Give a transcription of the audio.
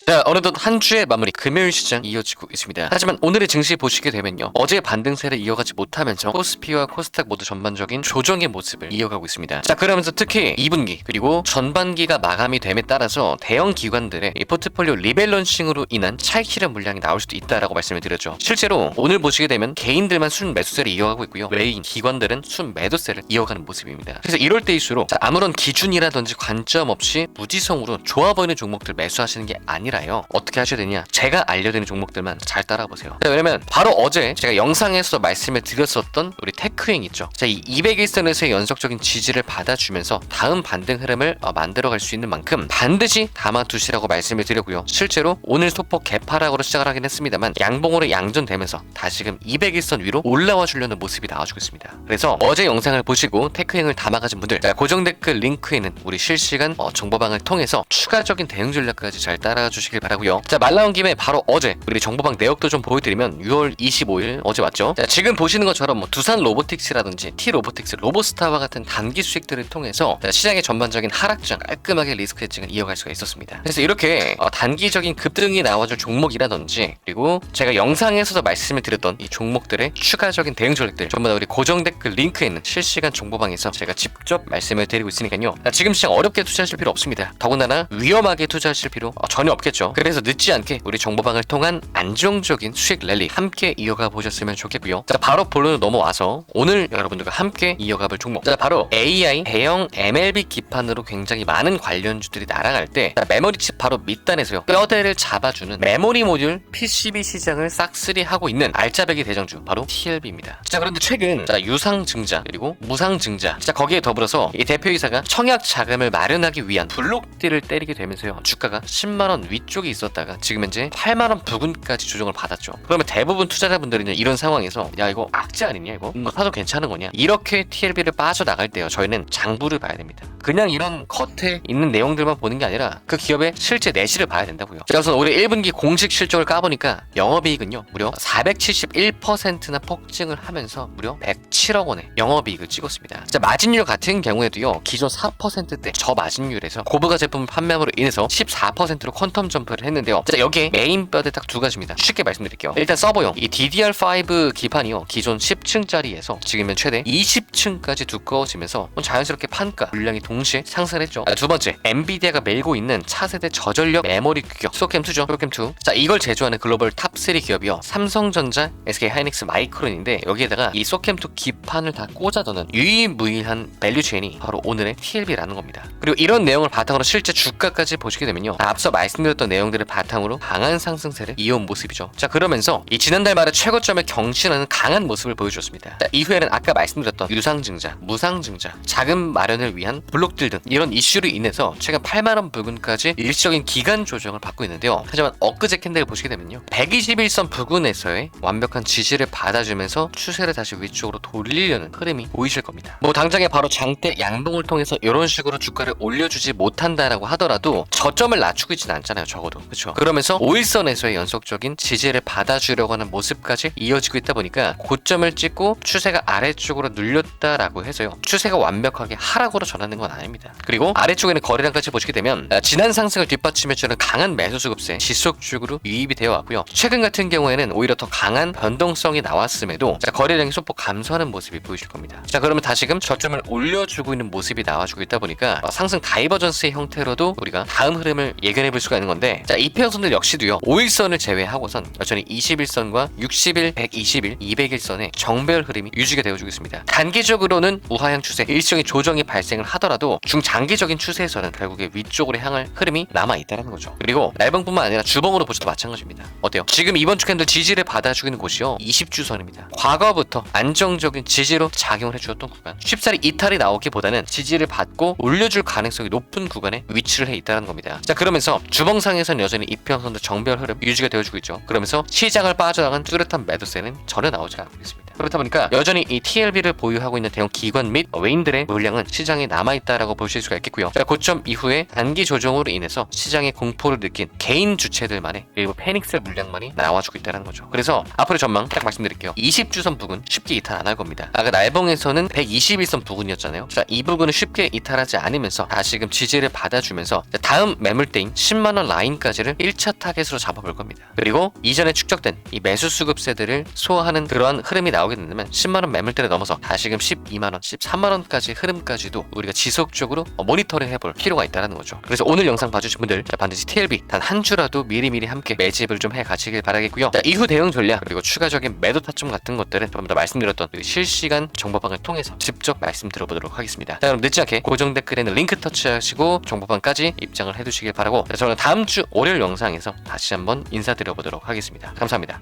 자, 어느덧 한 주의 마무리 금요일 시장 이어지고 있습니다. 하지만 오늘의 증시 보시게 되면요, 어제 반등세를 이어가지 못하면서 코스피와 코스닥 모두 전반적인 조정의 모습을 이어가고 있습니다. 자, 그러면서 특히 2분기 그리고 전반기가 마감이 됨에 따라서 대형 기관들의 이 포트폴리오 리밸런싱으로 인한 차익실현 물량이 나올 수도 있다라고 말씀을 드렸죠. 실제로 오늘 보시게 되면 개인들만 순 매수세를 이어가고 있고요, 외인 기관들은 순 매도세를 이어가는 모습입니다. 그래서 이럴 때일수록 아무런 기준이라든지 관점 없이 무지성으로 좋아 보이는 종목들 매수하시는 게 아니라요, 어떻게 하셔야 되냐, 제가 알려드리는 종목들만 잘 따라보세요. 자, 왜냐면 바로 어제 제가 영상에서 말씀을 드렸었던 우리 테크행 있죠. 자, 이 200일선에서의 연속적인 지지를 받아주면서 다음 반등 흐름을 만들어갈 수 있는 만큼 반드시 담아두시라고 말씀을 드렸고요. 실제로 오늘 소폭 개파락으로 시작을 하긴 했습니다만 양봉으로 양전되면서 다시금 200일선 위로 올라와 주려는 모습이 나와주고 있습니다. 그래서 어제 영상을 보시고 테크행을 담아가신 분들, 고정 댓글 링크에는 우리 실시간 정보방을 통해서 추가적인 대응 전략까지 잘 따라가 주시길 바라고요. 자, 말 나온 김에 바로 어제 우리 정보방 내역도 좀 보여드리면 6월 25일 어제 맞죠? 자, 지금 보시는 것처럼 두산 로보틱스라든지 T 로보틱스, 로보스타와 같은 단기 수익들을 통해서 시장의 전반적인 하락장 깔끔하게 리스크 헤징을 이어갈 수가 있었습니다. 그래서 이렇게 단기적인 급등이 나와줄 종목이라든지, 그리고 제가 영상에서도 말씀을 드렸던 이 종목들의 추가적인 대응 전략들 전부 다 우리 고정 댓글 링크에 있는 실시간 정보방에서 제가 직접 말씀을 드리고 있으니까요. 지금 시장 어렵게 투자하실 필요 없습니다. 더군다나 위험하게 투자하실 필요 전혀 없겠죠. 그래서 늦지 않게 우리 정보방을 통한 안정적인 수익 랠리 함께 이어가 보셨으면 좋겠고요. 자, 바로 본론으로 넘어와서 오늘 여러분들과 함께 이어가 볼 종목, 자, 바로 AI 대형 MLB 기판으로 굉장히 많은 관련주들이 날아갈 때 메모리칩 바로 밑단에서요 뼈대를 잡아주는 메모리 모듈 PCB 시장을 싹쓸이하고 있는 알짜배기 대장주 바로 TLB입니다. 자, 그런데 최근 유상증자 그리고 무상증자, 자, 거기에 더불어서 이 대표이사가 청약 자금을 마련하기 위한 블록딜을 때리게 되면서요 주가가 10만원 위쪽에 있었다가 지금 현재 8만원 부근까지 조정을 받았죠. 그러면 대부분 투자자분들은 이런 상황에서 야, 이거 악재 아니냐, 이거 사도 괜찮은 거냐, 이렇게 TLB를 빠져나갈 때요 저희는 장부를 봐야 됩니다. 그냥 이런 겉에 있는 내용들만 보는 게 아니라 그 기업의 실제 내실을 봐야 된다고요. 자, 우선 올해 1분기 공식 실적을 까보니까 영업이익은요 무려 471%나 폭증을 하면서 무려 107억 원의 영업이익을 찍었습니다. 자, 마진율 같은 경우에도요 기존 4%대 저마진율에서 고부가 제품 판매함으로 인해서 14%로 퀀텀 점프를 했는데요. 자, 여기에 메인 뼈대 딱 두 가지입니다. 쉽게 말씀드릴게요. 일단 서버용 이 DDR5 기판이요 기존 10층짜리에서 지금은 최대 20층까지 두꺼워지면서 자연스럽게 판가 물량이 동시에 상승했죠. 두 번째, 엔비디아가 메고 있는 차세대 저전력 메모리 규격 소캠2죠. 소캠2. 자, 이걸 제조하는 글로벌 탑3 기업이요 삼성전자, SK하이닉스, 마이크론인데 여기에다가 이 소캠2 기판을 다 꽂아두는 유일무이한 밸류체인이 바로 오늘의 TLB라는 겁니다. 그리고 이런 내용을 바탕으로 실제 주가까지 보시게 되면요 앞서 말씀드렸던 내용들을 바탕으로 강한 상승세를 이어온 모습이죠. 자, 그러면서 이 지난달 말에 최고점을 경신하는 강한 모습을 보여줬습니다. 자, 이후에는 아까 말씀드렸던 유상증자, 무상증자, 자금 마련을 위한 블록딜 등 이런 이슈로 인해서 최근 8만원 부근까지 일시적인 기간 조정을 받고 있는데요. 하지만 엊그제 캔들을 보시게 되면요 121선 부근에서의 완벽한 지지를 받아주면서 추세를 다시 위쪽으로 돌리려는 흐름이 보이실 겁니다. 당장에 바로 장대 양봉을 통해서 이런 식으로 주가를 올려주지 못한다라고 하더라도 저점을 낮추고 있지는 않잖아요, 적어도. 그렇죠? 그러면서 5일선에서의 연속적인 지지를 받아주려고 하는 모습까지 이어지고 있다 보니까 고점을 찍고 추세가 아래쪽으로 눌렸다라고 해서요 추세가 완벽하게 하락으로 전하는 건 아닙니다. 그리고 아래쪽에는 거래량까지 보시게 되면 지난 상승을 뒷받침해주는 강한 매수 수급세 지속적으로 유입이 되어 왔고요. 최근 같은 경우에는 오히려 더 강한 변동성이 나왔음에도 거래량이 소폭 감소하는 모습이 보이실 겁니다. 자, 그러면 다시금 저점을 올려주고 있는 모습이 나와주고 있다 보니까 상승 다이버전스의 형태로도 우리가 다음 흐름을 예견해 볼 수가 있는 건데, 자, 이 페어선들 역시도요 5일선을 제외하고선 여전히 21선과 60일, 120일, 200일선의 정배열 흐름이 유지가 되어주고 있습니다. 단기적으로는 우하향 추세, 일시적인 조정이 발생을 하더라도 중장기적인 추세에서는 결국에 위쪽으로 향할 흐름이 남아있다는 거죠. 그리고 날봉뿐만 아니라 주봉으로 보셔도 마찬가지입니다. 어때요? 지금 이번 주 캔들 지지를 받아주고 있는 곳이요 20주선입니다. 과거부터 안정적인 지지로 작용을 해주었던 구간, 쉽사리 이탈이 나오기보다는 지지를 받고 올려줄 가능성이 높은 구간에 위치를 해 있다는 겁니다. 자, 그러면서 주봉상에서는 여전히 이평선도 정배열 흐름 유지가 되어주고 있죠. 그러면서 시장을 빠져나간 뚜렷한 매도세는 전혀 나오지 않고 있습니다. 그렇다 보니까 여전히 이 TLB를 보유하고 있는 대형 기관 및 외인들의 물량은 시장에 남아있다라고 보실 수가 있겠고요. 자, 고점 이후에 단기 조정으로 인해서 시장의 공포를 느낀 개인 주체들만의 일부 패닉셀 물량만이 나와주고 있다는 거죠. 그래서 앞으로 전망 딱 말씀드릴게요. 20주선 부근 쉽게 이탈 안 할 겁니다. 아까 날봉에서는 121선 부근이었잖아요. 자, 이 부근은 쉽게 이탈하지 않으면서 다시금 지지를 받아주면서 다음 매물대인 10만원 라인까지를 1차 타겟으로 잡아볼 겁니다. 그리고 이전에 축적된 이 매수 수급세들을 소화하는 그러한 흐름이 나오게 된다면 10만원 매물대를 넘어서 다시금 12만원, 13만원까지 흐름까지도 우리가 지속적으로 모니터링 해볼 필요가 있다는 거죠. 그래서 오늘 영상 봐주신 분들 반드시 TLB 단 한 주라도 미리미리 함께 매집을 좀 해 가시길 바라겠고요. 자, 이후 대응 전략 그리고 추가적인 매도 타점 같은 것들은 좀 더 말씀드렸던 실시간 정보방을 통해서 직접 말씀 들어보도록 하겠습니다. 자, 그럼 늦지 않게 고정 댓글에는 링크 터치하시고 정보방까지 입장을 해두시길 바라고, 저는 다음 주 월요일 영상에서 다시 한번 인사드려보도록 하겠습니다. 감사합니다.